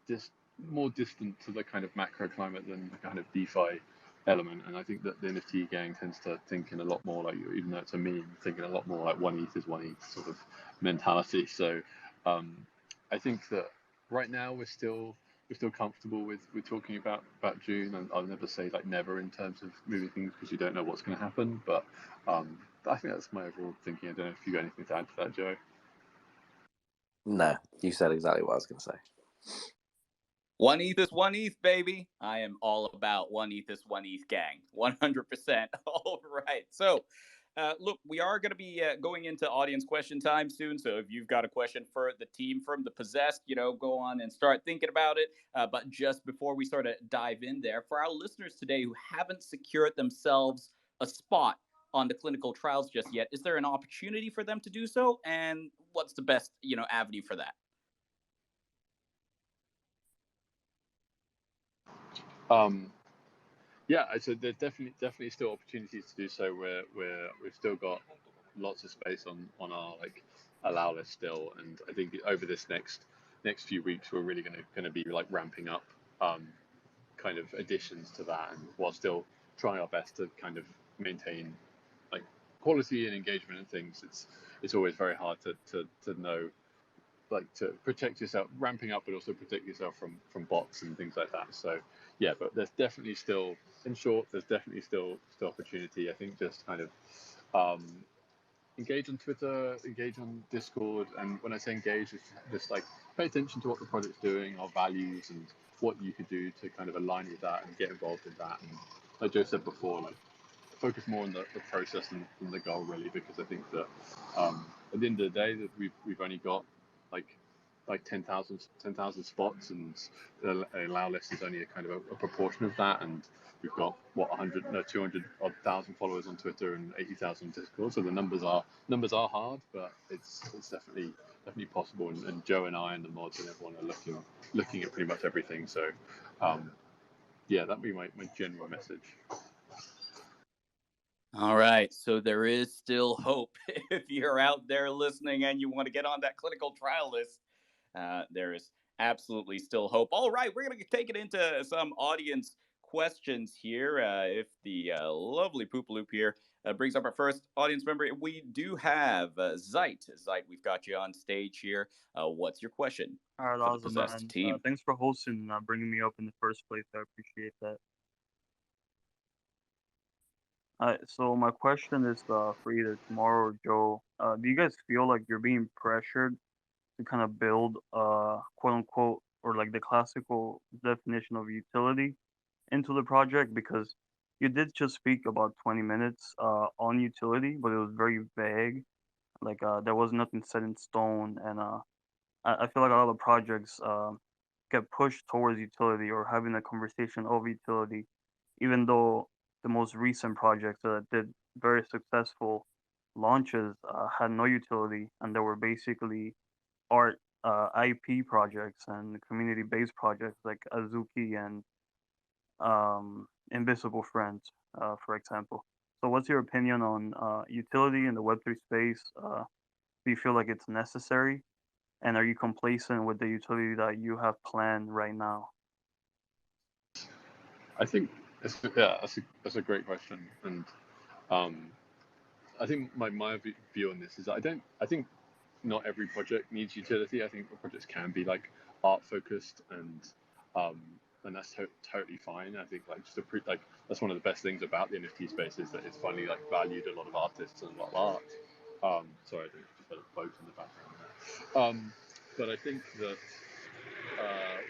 just more distant to the kind of macro climate than the kind of DeFi element. And I think that the NFT gang tends to think in a lot more like, even though it's a meme, thinking a lot more like one ETH is one ETH sort of mentality. So I think that right now we're still comfortable with talking about June, and I'll never say like never in terms of moving things, because you don't know what's going to happen. But I think that's my overall thinking. I don't know if you got anything to add to that, Joe. No, you said exactly what I was going to say. One ETH is one ETH, baby. I am all about one ETH is one ETH, gang. 100%. All right. So, look, we are going to be going into audience question time soon. So if you've got a question for the team from the Possessed, go on and start thinking about it. But just before we sort of dive in there, for our listeners today who haven't secured themselves a spot on the clinical trials just yet, is there an opportunity for them to do so? And what's the best, avenue for that? Yeah, so there's definitely still opportunities to do so. We've still got lots of space on our like allow list still, and I think over this next few weeks we're really going to be like ramping up kind of additions to that, and while still trying our best to kind of maintain like quality and engagement and things. It's always very hard to know, like, to protect yourself ramping up, but also protect yourself from bots and things like that. So yeah, but there's definitely still, in short, there's definitely still opportunity. I think just kind of engage on Twitter, engage on Discord, and when I say engage, it's just like pay attention to what the project's doing, our values, and what you could do to kind of align with that and get involved in that. And like Joe said before, like focus more on the process than the goal, really, because I think that at the end of the day that we've only got like 10,000 spots, and the allow list is only a kind of a proportion of that, and we've got 200 odd thousand followers on Twitter and 80,000 on Discord. So the numbers are hard, but it's definitely possible. And Joe and I and the mods and everyone are looking at pretty much everything. So yeah, that'd be my general message. All right, so there is still hope. If you're out there listening and you want to get on that clinical trial list, there is absolutely still hope. All right, we're going to take it into some audience questions here. If the lovely Poopaloop here brings up our first audience member, we do have Zeit. Zeit, we've got you on stage here. What's your question? All right, for the awesome, Possessed man. team? Thanks for hosting and bringing me up in the first place. I appreciate that. So my question is for either Tomorrow or Joe. Do you guys feel like you're being pressured to kind of build quote unquote, or like the classical definition of utility into the project? Because you did just speak about 20 minutes on utility, but it was very vague. Like there was nothing set in stone, and I feel like a lot of projects get pushed towards utility or having a conversation of utility, even though the most recent projects that did very successful launches had no utility, and they were basically art IP projects and community-based projects like Azuki and Invisible Friends, for example. So, what's your opinion on utility in the Web3 space? Do you feel like it's necessary? And are you complacent with the utility that you have planned right now? I think that's a great question, and I think my view on this is that I think not every project needs utility. I think projects can be like art focused, and that's totally fine. I think like like that's one of the best things about the NFT space is that it's finally like valued a lot of artists and a lot of art. Sorry, I just had a boat in the background there. But I think that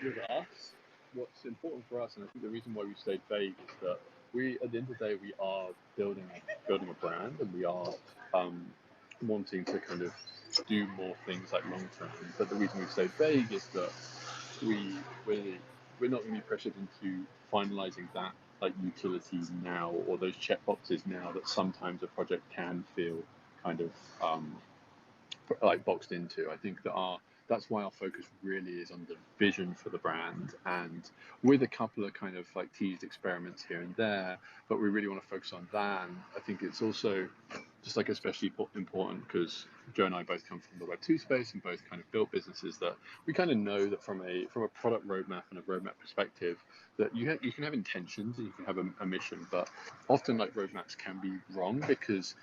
with us, what's important for us, and I think the reason why we stayed vague is that at the end of the day, we are building a brand, and we are wanting to kind of do more things like long term. But the reason we stayed vague is that we're not going to be pressured into finalizing that like utilities now, or those checkboxes now, that sometimes a project can feel kind of like boxed into. I think that's why our focus really is on the vision for the brand, and with a couple of kind of like teased experiments here and there, but we really want to focus on that. And I think it's also just like especially important because Joe and I both come from the Web2 space and both kind of built businesses, that we kind of know that from a product roadmap and a roadmap perspective, that you can have intentions and you can have a mission, but often like roadmaps can be wrong because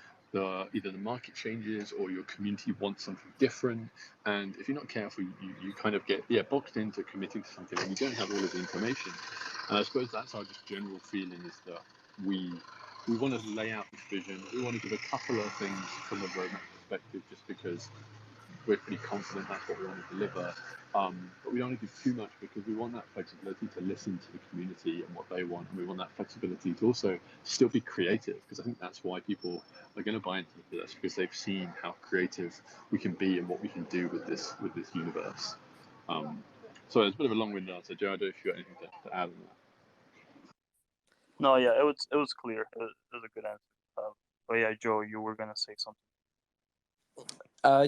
either the market changes or your community wants something different, and if you're not careful, you kind of get boxed into committing to something and you don't have all of the information. And I suppose that's our just general feeling, is that we want to lay out this vision. We want to give a couple of things from a roadmap perspective, just because we're pretty confident that's what we want to deliver. But we don't want to give too much because we want that flexibility to listen to the community and what they want, and we want that flexibility to also still be creative, because I think that's why people are going to buy into this, because they've seen how creative we can be and what we can do with this universe. So it's a bit of a long-winded answer, Joe. I don't know if you got anything to add on that. No, yeah, it was clear. It was a good answer. But yeah, Joe, you were gonna say something.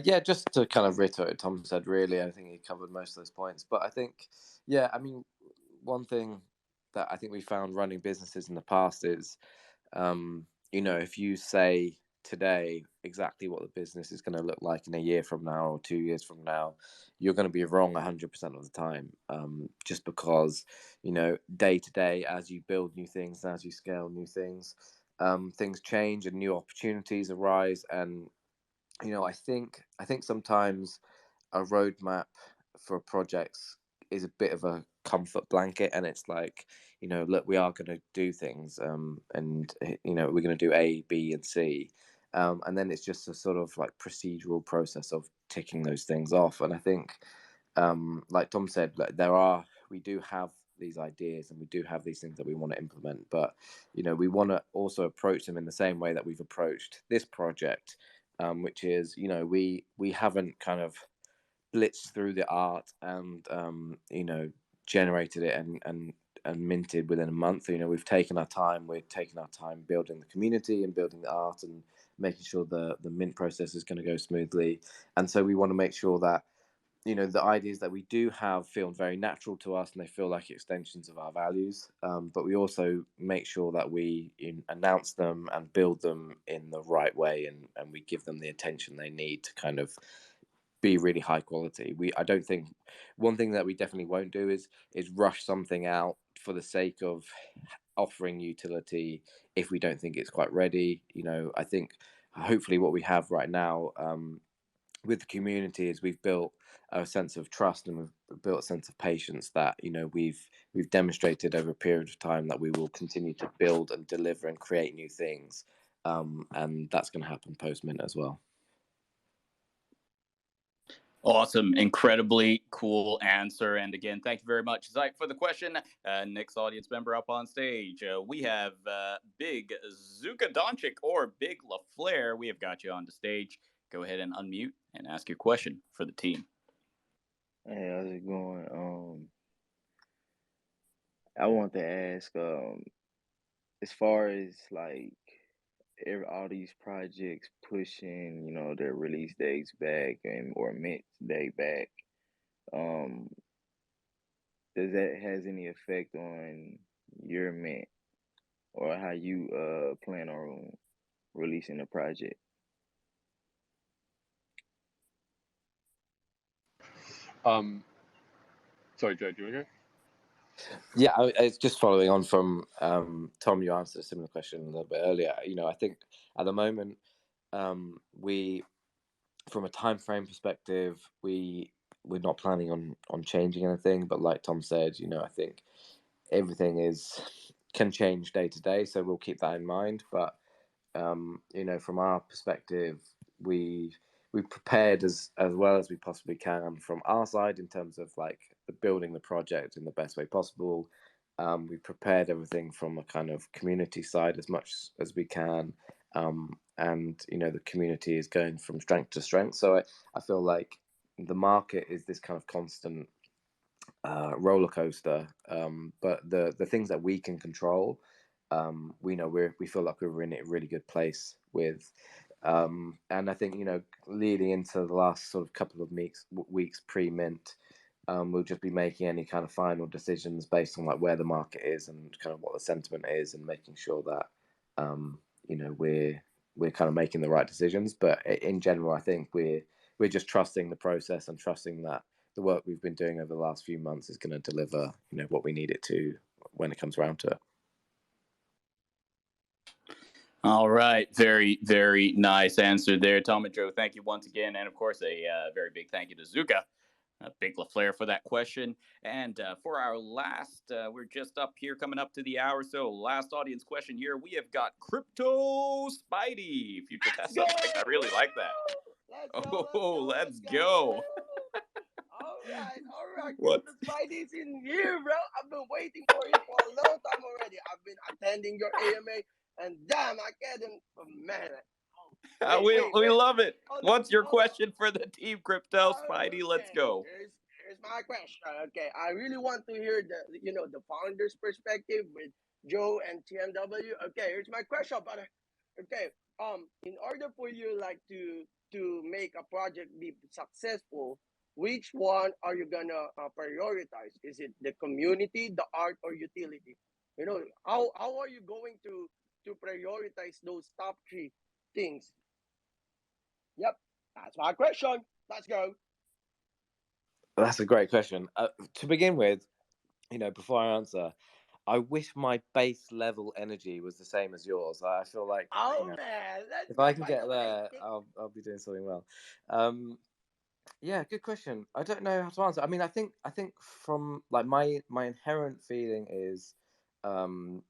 Yeah, just to kind of reiterate what Tom said, really, I think he covered most of those points. But I think, yeah, I mean, one thing that I think we found running businesses in the past is, if you say today exactly what the business is going to look like in a year from now or 2 years from now, you're going to be wrong 100% of the time. Just because, day to day, as you build new things, as you scale new things, things change and new opportunities arise. And I think sometimes a roadmap for projects is a bit of a comfort blanket, and it's like, look, we are going to do things, and we're going to do A, B, and C, and then it's just a sort of like procedural process of ticking those things off. And I think, like Tom said, like, we do have these ideas and we do have these things that we want to implement, but we want to also approach them in the same way that we've approached this project, which is, we haven't kind of blitzed through the art and generated it and minted within a month. We've taken our time. We're taking our time building the community and building the art and making sure the mint process is going to go smoothly. And so we want to make sure that the ideas that we do have feel very natural to us and they feel like extensions of our values. But we also make sure that we announce them and build them in the right way, and we give them the attention they need to kind of be really high quality. I don't think, one thing that we definitely won't do is rush something out for the sake of offering utility if we don't think it's quite ready. I think hopefully what we have right now, with the community, is we've built a sense of trust and we've built a sense of patience that we've demonstrated over a period of time that we will continue to build and deliver and create new things, and that's going to happen post mint as well. Awesome. Incredibly cool answer. And again, thank you very much, Zyke, for the question. Next audience member up on stage. We have Big Zuka Doncic, or Big LaFleur. We have got you on the stage. Go ahead and unmute and ask your question for the team. Hey, how's it going? I want to ask, as far as like all these projects pushing, their release dates back or mint day back, um, does that has any effect on your mint or how you plan on releasing the project? Sorry, Joe, do you want to go? Yeah, it's just following on from Tom. You answered a similar question a little bit earlier. I think at the moment, we, from a time frame perspective, we're not planning on changing anything. But like Tom said, I think everything can change day to day, so we'll keep that in mind. But from our perspective, we've prepared as well as we possibly can from our side in terms of like building the project in the best way possible. We've prepared everything from a kind of community side as much as we can, and the community is going from strength to strength. So I feel like the market is this kind of constant roller coaster, but the things that we can control, we know we feel like we're in a really good place with. And I think, leading into the last sort of couple of weeks pre-mint, we'll just be making any kind of final decisions based on like where the market is and kind of what the sentiment is, and making sure that we're kind of making the right decisions. But in general, I think we're just trusting the process and trusting that the work we've been doing over the last few months is going to deliver, what we need it to when it comes around to it. All right. Very, very nice answer there, Tom and Joe. Thank you once again. And of course, a very big thank you to Zuka, Big LaFleur, for that question. And for our last, we're just up here coming up to the hour. So, last audience question here. We have got Crypto Spidey, future test subject. I really like that. Let's go. All right. What? Crypto Spidey's in here, bro. I've been waiting for it for a long time already. I've been attending your AMA, and damn, I can't. Man, we love it. What's your hold question for the team, Crypto Spidey? Let's go. Here's my question. Okay, I really want to hear the founder's perspective with Joe and TMW. Okay, here's my question, brother. Okay, in order for you like to make a project be successful, which one are you gonna prioritize? Is it the community, the art, or utility? How are you going to prioritize those top three things? Yep, that's my question. Let's go. That's a great question. To begin with, before I answer, I wish my base level energy was the same as yours. I feel like, Man, let's if go. I can get there, I'll be doing something well. Yeah, good question. I don't know how to answer. I mean, I think from like my inherent feeling is, the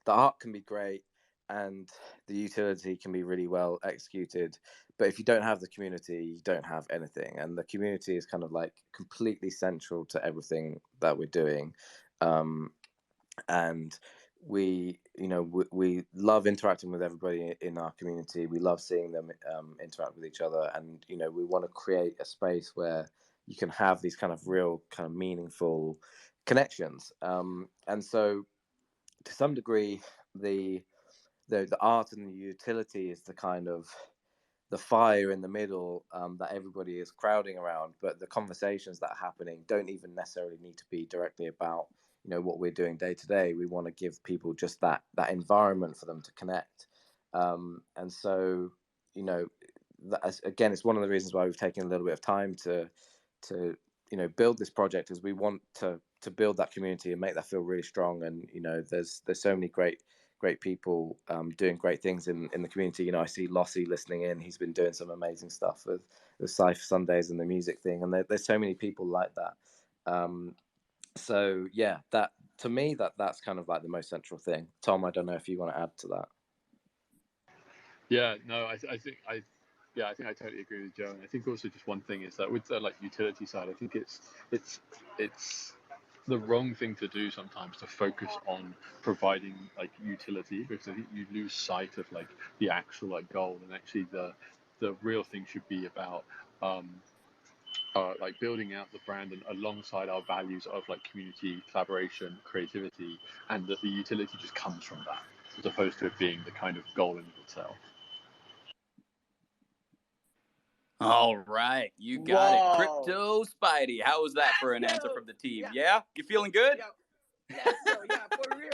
art can be great and the utility can be really well executed, but if you don't have the community, you don't have anything. And the community is kind of like completely central to everything that we're doing. And we love interacting with everybody in our community. We love seeing them interact with each other, and we want to create a space where you can have these kind of real kind of meaningful connections. And so to some degree, the art and the utility is the kind of the fire in the middle, that everybody is crowding around, but the conversations that are happening don't even necessarily need to be directly about what we're doing day to day. We want to give people just that environment for them to connect. And so again, it's one of the reasons why we've taken a little bit of time to build this project, is we want to build that community and make that feel really strong. And there's so many great people doing great things in the community. I see Lossie listening in. He's been doing some amazing stuff with Cypher Sundays and the music thing, and there's so many people like that. So yeah, that to me, that's kind of like the most central thing. Tom, I don't know if you want to add to that. Yeah, no, I think I totally agree with Joe. And I think also just one thing is that with the like utility side, I think it's the wrong thing to do sometimes to focus on providing like utility, because I think you lose sight of like the actual like goal, and actually the real thing should be about like building out the brand and alongside our values of like community, collaboration, creativity, and that the utility just comes from that, as opposed to it being the kind of goal in itself. All right, you got it. Crypto Spidey. How was that for an answer from the team? Yeah? You feeling good? Yeah. Let's go. Yeah, for real.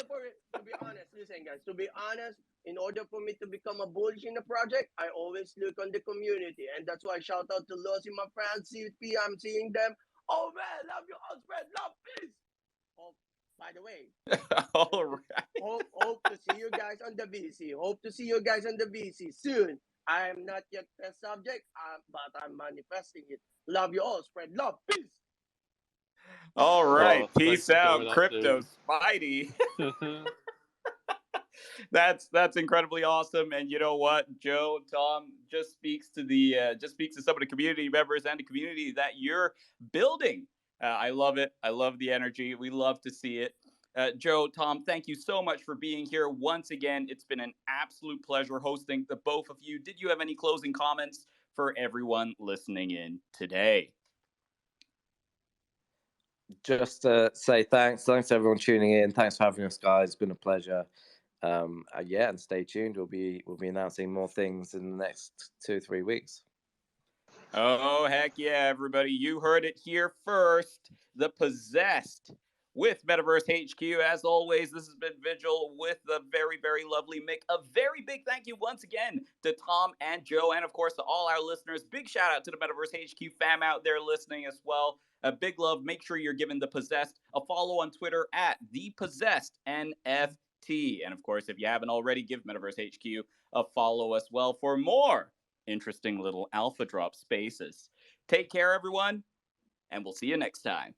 To be honest, listen, guys. To be honest, in order for me to become a bullish in the project, I always look on the community, and that's why I shout out to Lucy, my friends, CP. I'm seeing them. Oh man, love you all, spread love, peace. Oh, by the way, all right. Hope to see you guys on the VC. Hope to see you guys on the VC soon. I am not yet test subject, but I'm manifesting it. Love you all. Spread love. Peace. All right. Oh, Peace out, Crypto Spidey. That's incredibly awesome. And you know what, Joe, Tom, just speaks to some of the community members and the community that you're building. I love it. I love the energy. We love to see it. Joe, Tom, thank you so much for being here once again. It's been an absolute pleasure hosting the both of you. Did you have any closing comments for everyone listening in today? just to say thanks to everyone tuning in. Thanks for having us, guys. It's been a pleasure. Yeah, and stay tuned. We'll be announcing more things in the next 2-3 weeks. Oh, heck yeah, everybody. You heard it here first. The Possessed with Metaverse HQ. As always, this has been Vigil with the very, very lovely Mick. A very big thank you once again to Tom and Joe, and of course to all our listeners. Big shout out to the Metaverse HQ fam out there listening as well. A big love. Make sure you're giving The Possessed a follow on Twitter at ThePossedNFT. And of course, if you haven't already, give Metaverse HQ a follow as well for more interesting little alpha drop spaces. Take care, everyone, and we'll see you next time.